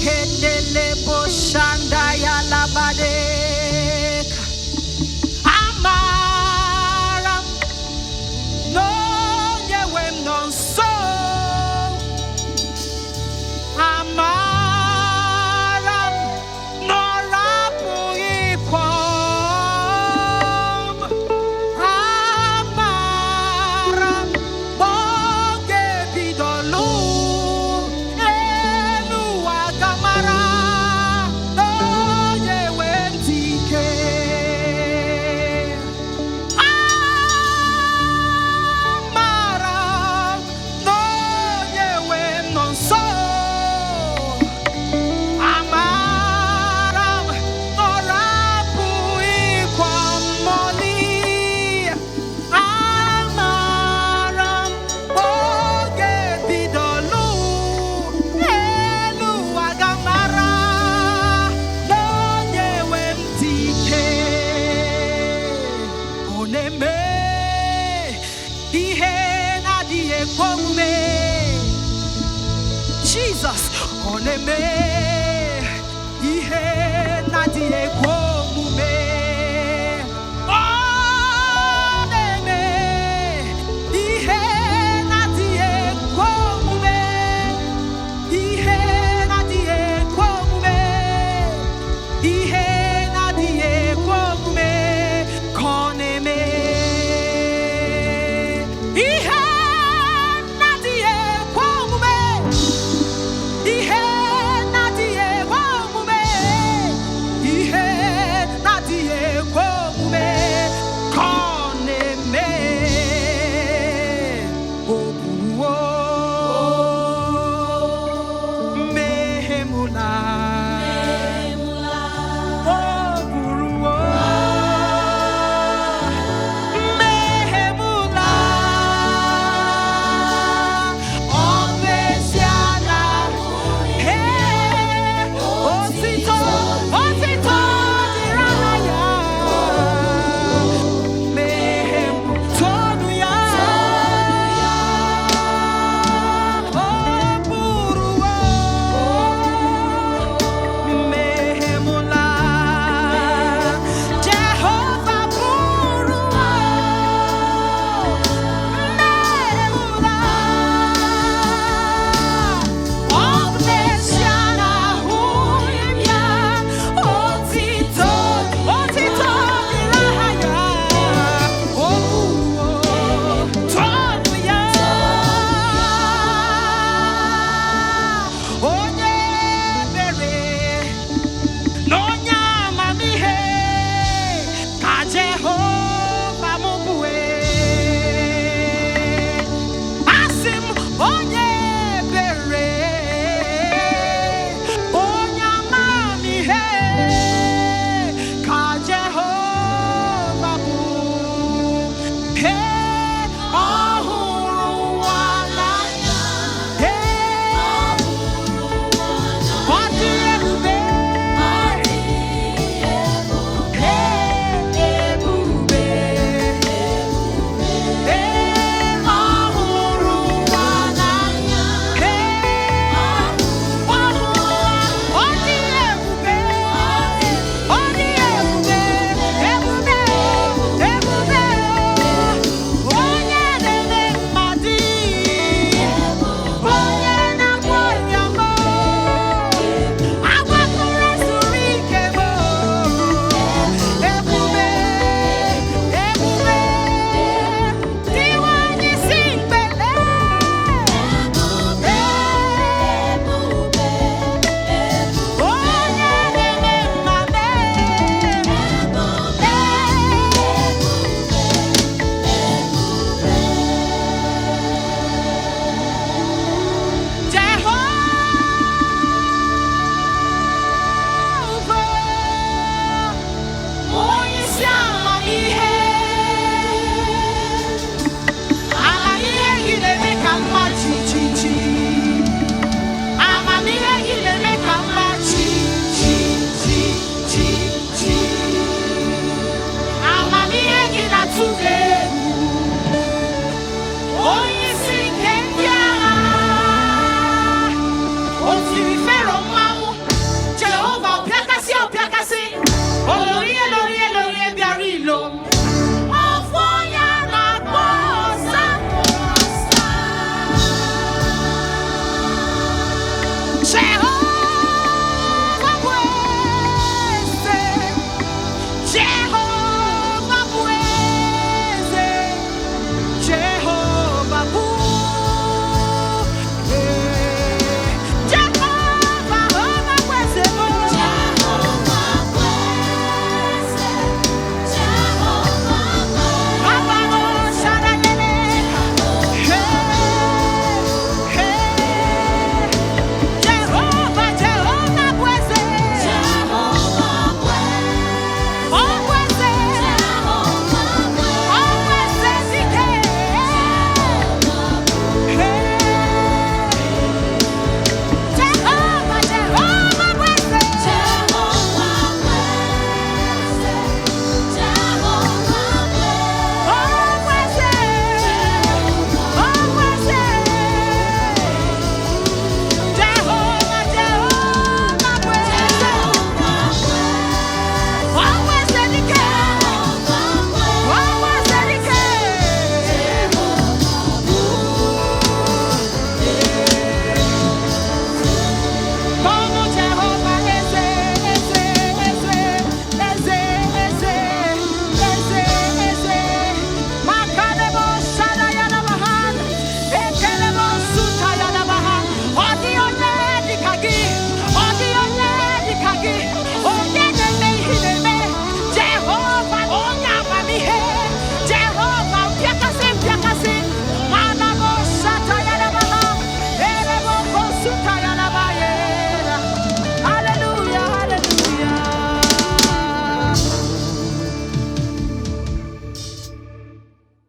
Kedele boshanda ya labade. Amaram no yewem non so. Amaram no rapu ikwam. Amaram boge bidolu. Elu agamara no yewem tike. Amaram no yewem non so. Amaram no rapu ikwamoli. Amaram boge bidolu. Elu agamara no yewem tike. Oneme ihe na-adịghị ekwe omume. Jesus, oneme ihe na-adịghị ekwe omume. Oneme ihe na-adịghị ekwe omume. Ihe na-adịghị ekwe omume. Ihe na-adịghị ekwe omume ka ọ na-eme. Ihe na-adịghị ekwe omume. Ihe na-adịghị ekwe omume. Jehovah.